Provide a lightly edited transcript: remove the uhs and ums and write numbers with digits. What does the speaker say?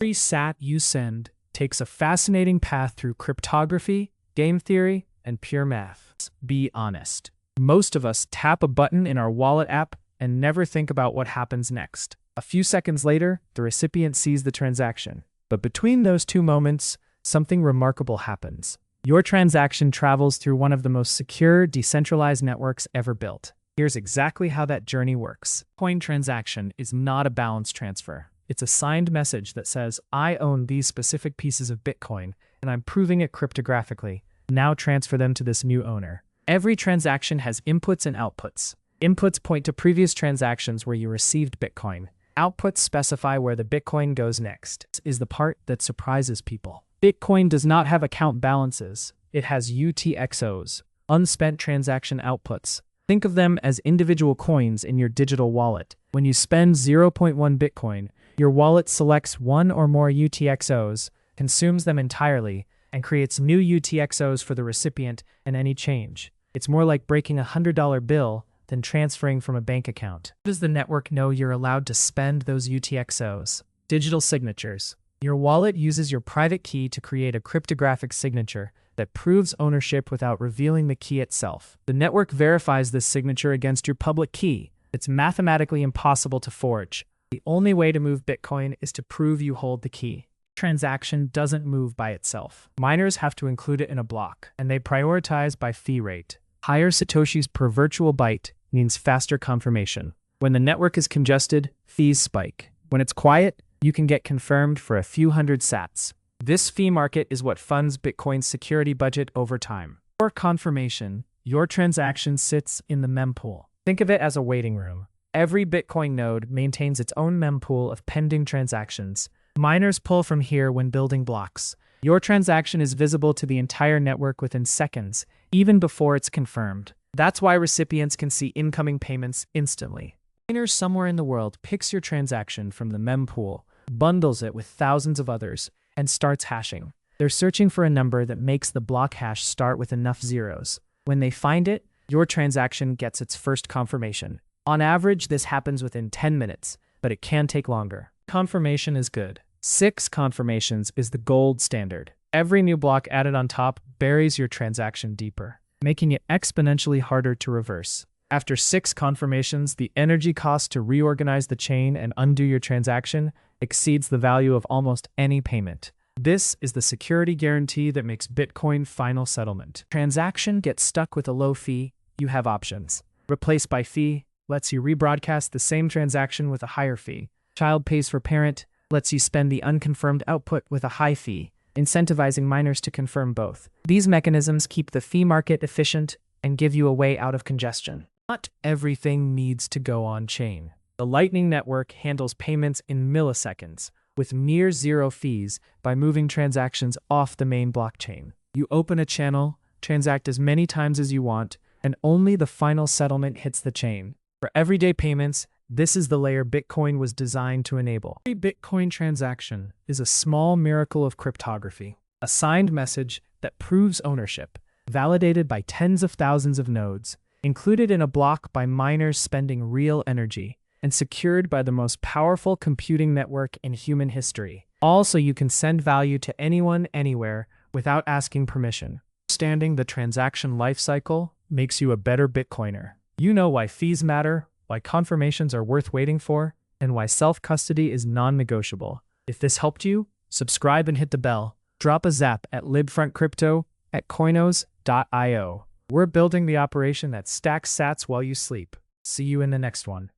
Every SAT you send takes a fascinating path through cryptography, game theory, and pure math. Be honest. Most of us tap a button in our wallet app and never think about what happens next. A few seconds later, the recipient sees the transaction. But between those two moments, something remarkable happens. Your transaction travels through one of the most secure, decentralized networks ever built. Here's exactly how that journey works. Coin transaction is not a balance transfer. It's a signed message that says, I own these specific pieces of Bitcoin, and I'm proving it cryptographically. Now transfer them to this new owner. Every transaction has inputs and outputs. Inputs point to previous transactions where you received Bitcoin. Outputs specify where the Bitcoin goes next. This is the part that surprises people. Bitcoin does not have account balances. It has UTXOs, unspent transaction outputs. Think of them as individual coins in your digital wallet. When you spend 0.1 Bitcoin, your wallet selects one or more UTXOs, consumes them entirely, and creates new UTXOs for the recipient and any change. It's more like breaking a $100 bill than transferring from a bank account. How does the network know you're allowed to spend those UTXOs? Digital signatures. Your wallet uses your private key to create a cryptographic signature that proves ownership without revealing the key itself. The network verifies this signature against your public key. It's mathematically impossible to forge. The only way to move Bitcoin is to prove you hold the key. Transaction doesn't move by itself. Miners have to include it in a block, and they prioritize by fee rate. Higher satoshis per virtual byte means faster confirmation. When the network is congested, fees spike. When it's quiet, you can get confirmed for a few hundred sats. This fee market is what funds Bitcoin's security budget over time. For confirmation, your transaction sits in the mempool. Think of it as a waiting room. Every Bitcoin node maintains its own mempool of pending transactions. Miners pull from here when building blocks. Your transaction is visible to the entire network within seconds, even before it's confirmed. That's why recipients can see incoming payments instantly. A miner somewhere in the world picks your transaction from the mempool, bundles it with thousands of others, and starts hashing. They're searching for a number that makes the block hash start with enough zeros. When they find it, your transaction gets its first confirmation. On average, this happens within 10 minutes, but it can take longer. Confirmation is good. 6 confirmations is the gold standard. Every new block added on top buries your transaction deeper, making it exponentially harder to reverse. After 6 confirmations, the energy cost to reorganize the chain and undo your transaction exceeds the value of almost any payment. This is the security guarantee that makes Bitcoin final settlement. Transaction gets stuck with a low fee, you have options. Replace by fee lets you rebroadcast the same transaction with a higher fee. Child pays for parent lets you spend the unconfirmed output with a high fee, incentivizing miners to confirm both. These mechanisms keep the fee market efficient and give you a way out of congestion. Not everything needs to go on-chain. The Lightning Network handles payments in milliseconds, with near zero fees by moving transactions off the main blockchain. You open a channel, transact as many times as you want, and only the final settlement hits the chain. For everyday payments, this is the layer Bitcoin was designed to enable. Every Bitcoin transaction is a small miracle of cryptography, a signed message that proves ownership, validated by tens of thousands of nodes, included in a block by miners spending real energy, and secured by the most powerful computing network in human history. All so you can send value to anyone, anywhere, without asking permission. Understanding the transaction lifecycle makes you a better Bitcoiner. You know why fees matter, why confirmations are worth waiting for, and why self-custody is non-negotiable. If this helped you, subscribe and hit the bell. Drop a zap at libfrontcrypto@coinos.io. We're building the operation that stacks sats while you sleep. See you in the next one.